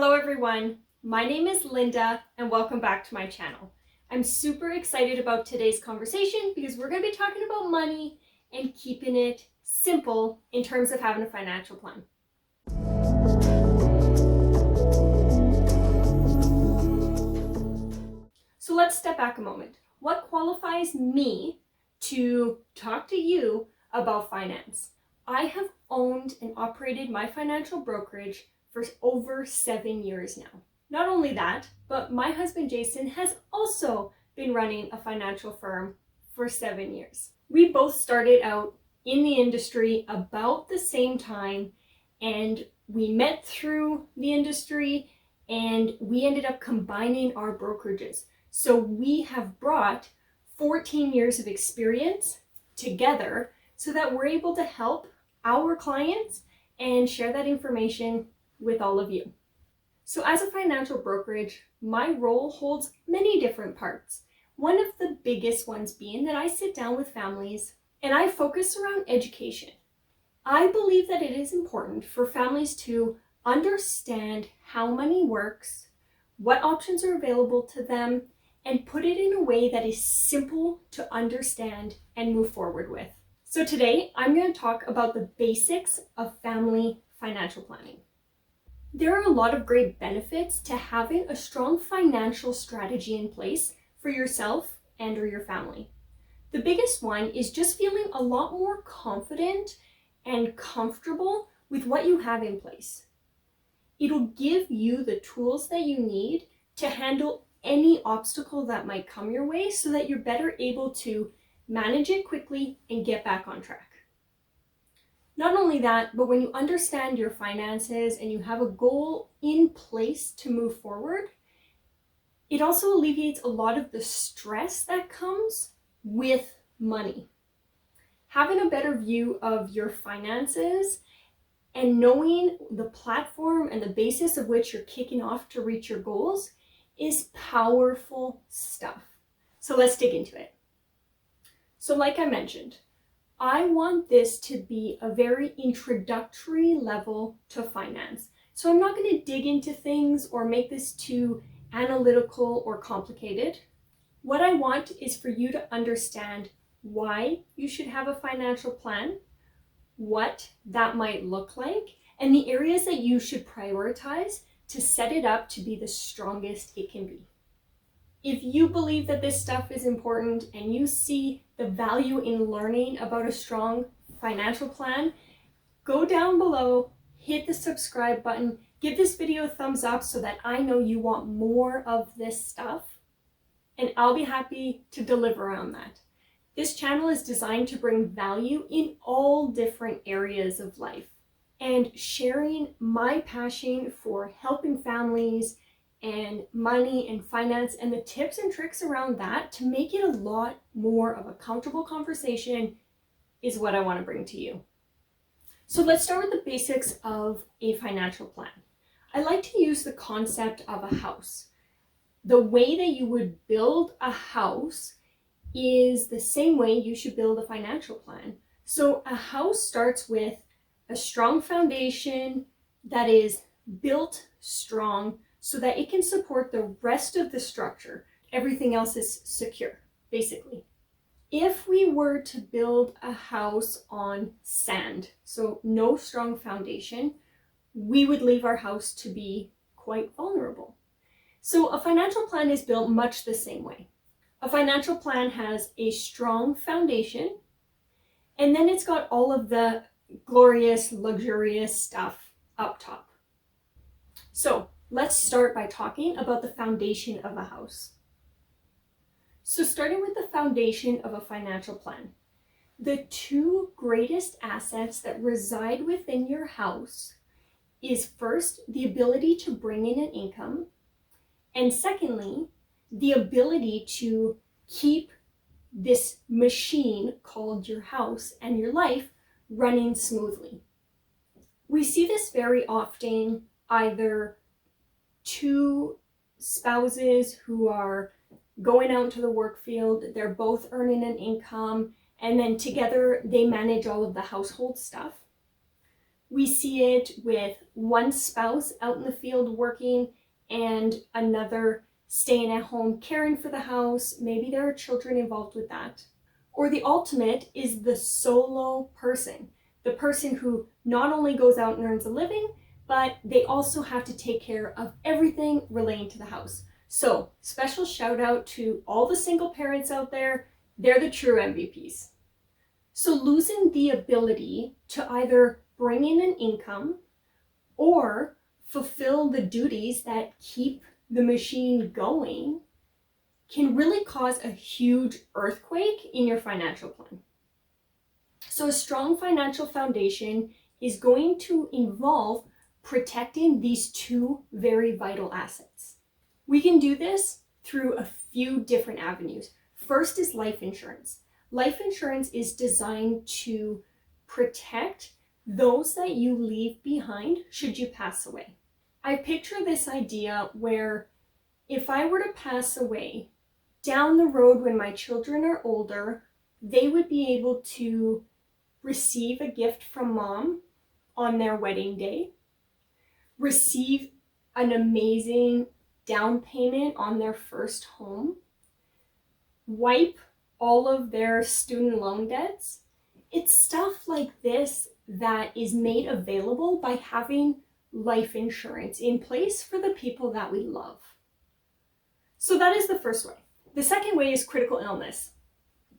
Hello everyone, my name is Linda and welcome back to my channel. I'm super excited about today's conversation because we're going to be talking about money and keeping it simple in terms of having a financial plan. So let's step back a moment. What qualifies me to talk to you about finance? I have owned and operated my financial brokerage for over 7 years now. Not only that, but my husband Jason has also been running a financial firm for 7 years. We both started out in the industry about the same time, and we met through the industry and we ended up combining our brokerages. So we have brought 14 years of experience together so that we're able to help our clients and share that information with all of you. So as a financial brokerage, my role holds many different parts. One of the biggest ones being that I sit down with families and I focus around education. I believe that it is important for families to understand how money works, what options are available to them, and put it in a way that is simple to understand and move forward with. So today, I'm going to talk about the basics of family financial planning. There are a lot of great benefits to having a strong financial strategy in place for yourself and or your family. The biggest one is just feeling a lot more confident and comfortable with what you have in place. It'll give you the tools that you need to handle any obstacle that might come your way so that you're better able to manage it quickly and get back on track. Not only that, but when you understand your finances and you have a goal in place to move forward, it also alleviates a lot of the stress that comes with money. Having a better view of your finances and knowing the platform and the basis of which you're kicking off to reach your goals is powerful stuff. So let's dig into it. So like I mentioned, I want this to be a very introductory level to finance. So I'm not going to dig into things or make this too analytical or complicated. What I want is for you to understand why you should have a financial plan, what that might look like, and the areas that you should prioritize to set it up to be the strongest it can be. If you believe that this stuff is important and you see the value in learning about a strong financial plan, go down below, hit the subscribe button, give this video a thumbs up so that I know you want more of this stuff, and I'll be happy to deliver on that. This channel is designed to bring value in all different areas of life, and sharing my passion for helping families and money and finance and the tips and tricks around that to make it a lot more of a comfortable conversation is what I want to bring to you. So let's start with the basics of a financial plan. I like to use the concept of a house. The way that you would build a house is the same way you should build a financial plan. So a house starts with a strong foundation that is built strong so that it can support the rest of the structure. Everything else is secure, basically. If we were to build a house on sand, so no strong foundation, we would leave our house to be quite vulnerable. So a financial plan is built much the same way. A financial plan has a strong foundation, and then it's got all of the glorious, luxurious stuff up top. So let's start by talking about the foundation of a house. So starting with the foundation of a financial plan, the two greatest assets that reside within your house is first, the ability to bring in an income, and secondly, the ability to keep this machine called your house and your life running smoothly. We see this very often, either two spouses who are going out into the work field, they're both earning an income, and then together they manage all of the household stuff. We see it with one spouse out in the field working and another staying at home caring for the house. Maybe there are children involved with that. Or the ultimate is the solo person, the person who not only goes out and earns a living, but they also have to take care of everything relating to the house. So, special shout out to all the single parents out there. They're the true MVPs. So losing the ability to either bring in an income or fulfill the duties that keep the machine going can really cause a huge earthquake in your financial plan. So a strong financial foundation is going to involve protecting these two very vital assets. We can do this through a few different avenues. First is life insurance. Life insurance is designed to protect those that you leave behind should you pass away. I picture this idea where if I were to pass away, down the road when my children are older, they would be able to receive a gift from mom on their wedding day, receive an amazing down payment on their first home, wipe all of their student loan debts. It's stuff like this that is made available by having life insurance in place for the people that we love. So that is the first way. The second way is critical illness.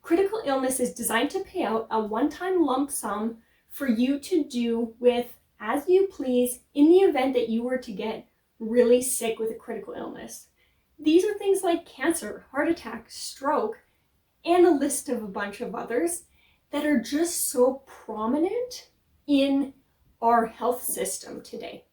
Critical illness is designed to pay out a one-time lump sum for you to do with as you please in the event that you were to get really sick with a critical illness. These are things like cancer, heart attack, stroke, and a list of a bunch of others that are just so prominent in our health system today.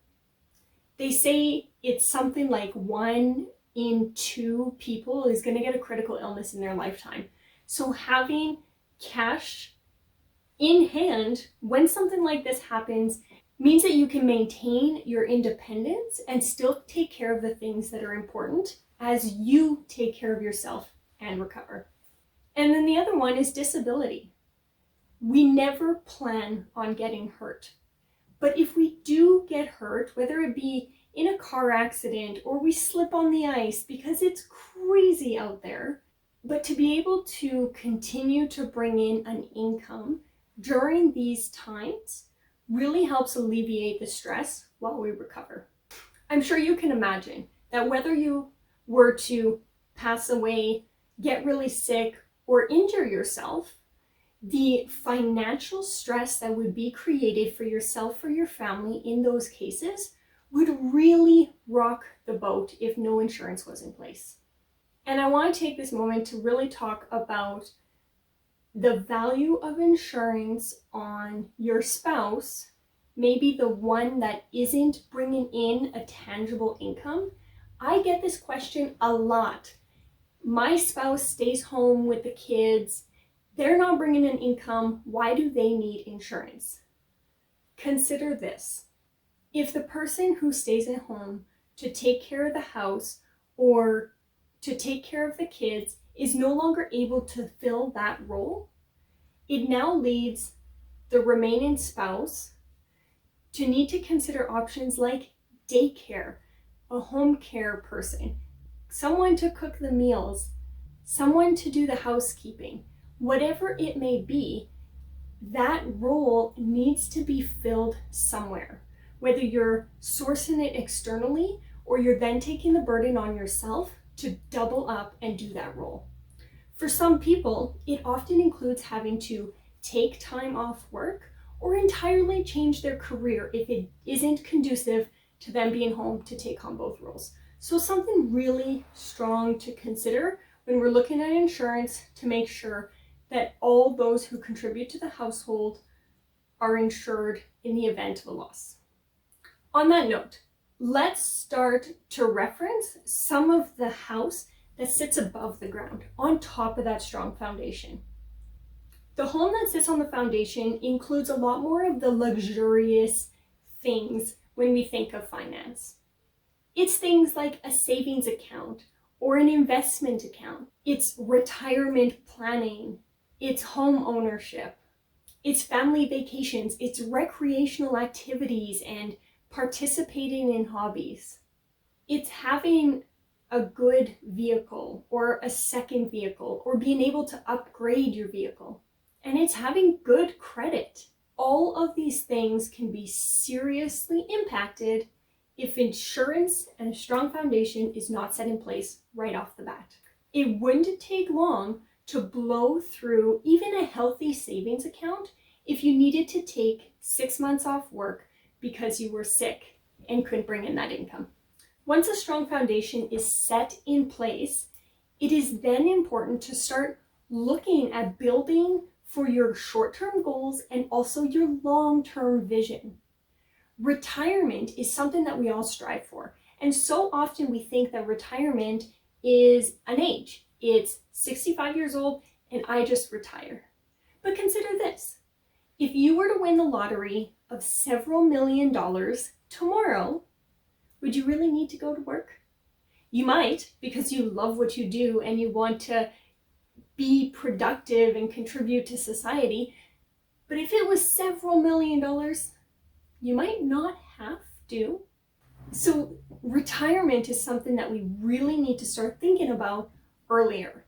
They say it's something like 1 in 2 people is going to get a critical illness in their lifetime. So having cash in hand when something like this happens means that you can maintain your independence and still take care of the things that are important as you take care of yourself and recover. And then the other one is disability. We never plan on getting hurt. But if we do get hurt, whether it be in a car accident or we slip on the ice because it's crazy out there, but to be able to continue to bring in an income during these times really helps alleviate the stress while we recover. I'm sure you can imagine that whether you were to pass away, get really sick, or injure yourself, the financial stress that would be created for yourself or your family in those cases would really rock the boat if no insurance was in place. And I want to take this moment to really talk about the value of insurance on your spouse, maybe the one that isn't bringing in a tangible income. I get this question a lot. My spouse stays home with the kids. They're not bringing in income. Why do they need insurance? Consider this. If the person who stays at home to take care of the house or to take care of the kids is no longer able to fill that role, it now leaves the remaining spouse to need to consider options like daycare, a home care person, someone to cook the meals, someone to do the housekeeping. Whatever it may be, that role needs to be filled somewhere. Whether you're sourcing it externally or you're then taking the burden on yourself to double up and do that role. For some people, it often includes having to take time off work or entirely change their career if it isn't conducive to them being home to take on both roles. So something really strong to consider when we're looking at insurance to make sure that all those who contribute to the household are insured in the event of a loss. On that note, let's start to reference some of the house that sits above the ground, on top of that strong foundation. The home that sits on the foundation includes a lot more of the luxurious things when we think of finance. It's things like a savings account or an investment account. It's retirement planning. It's home ownership. It's family vacations, it's recreational activities and participating in hobbies. It's having a good vehicle or a second vehicle or being able to upgrade your vehicle. And it's having good credit. All of these things can be seriously impacted if insurance and a strong foundation is not set in place right off the bat. It wouldn't take long to blow through even a healthy savings account if you needed to take 6 months off work because you were sick and couldn't bring in that income. Once a strong foundation is set in place, it is then important to start looking at building for your short-term goals and also your long-term vision. Retirement is something that we all strive for. And so often we think that retirement is an age. It's 65 years old and I just retire. But consider this. If you were to win the lottery of several $million tomorrow, would you really need to go to work? You might, because you love what you do and you want to be productive and contribute to society. But if it was several $million, you might not have to. So retirement is something that we really need to start thinking about earlier.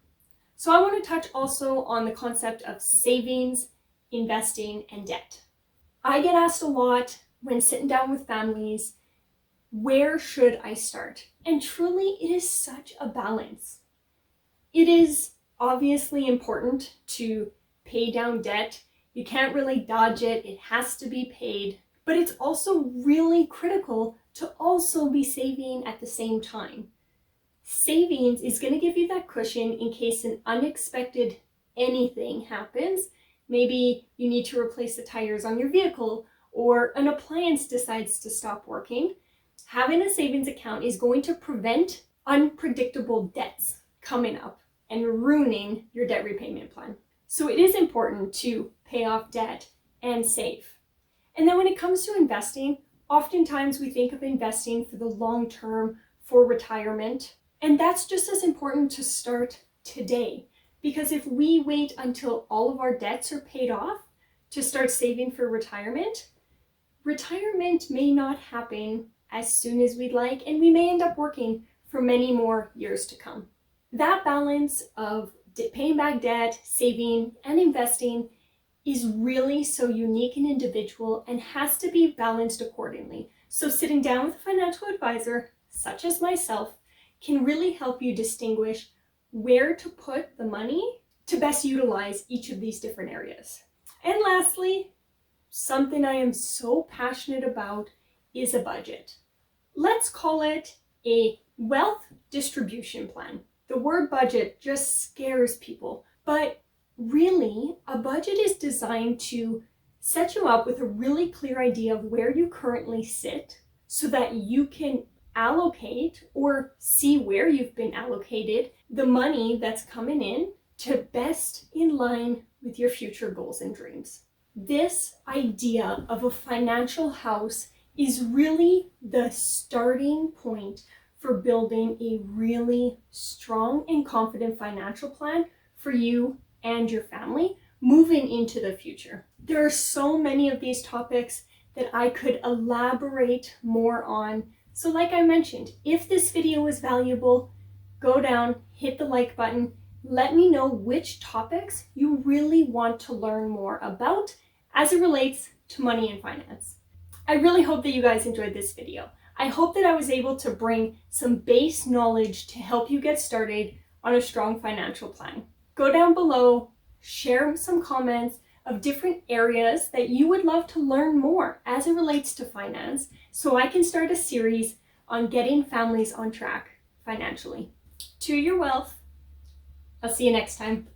So I want to touch also on the concept of savings, investing, and debt. I get asked a lot when sitting down with families, where should I start? And truly, it is such a balance. It is obviously important to pay down debt. You can't really dodge it. It has to be paid. But it's also really critical to also be saving at the same time. Savings is going to give you that cushion in case an unexpected anything happens. Maybe you need to replace the tires on your vehicle or an appliance decides to stop working. Having a savings account is going to prevent unpredictable debts coming up and ruining your debt repayment plan. So it is important to pay off debt and save. And then when it comes to investing, oftentimes we think of investing for the long term, for retirement. And that's just as important to start today. Because if we wait until all of our debts are paid off to start saving for retirement, retirement may not happen as soon as we'd like, and we may end up working for many more years to come. That balance of paying back debt, saving, and investing is really so unique and individual and has to be balanced accordingly. So sitting down with a financial advisor, such as myself, can really help you distinguish where to put the money to best utilize each of these different areas. And lastly, something I am so passionate about is a budget. Let's call it a wealth distribution plan. The word budget just scares people, but really, a budget is designed to set you up with a really clear idea of where you currently sit so that you can allocate or see where you've been allocated the money that's coming in to best in line with your future goals and dreams. This idea of a financial house is really the starting point for building a really strong and confident financial plan for you and your family moving into the future. There are so many of these topics that I could elaborate more on. So like I mentioned, if this video was valuable, go down, hit the like button, let me know which topics you really want to learn more about as it relates to money and finance. I really hope that you guys enjoyed this video. I hope that I was able to bring some base knowledge to help you get started on a strong financial plan. Go down below, share some comments of different areas that you would love to learn more as it relates to finance so I can start a series on getting families on track financially. To your wealth. I'll see you next time.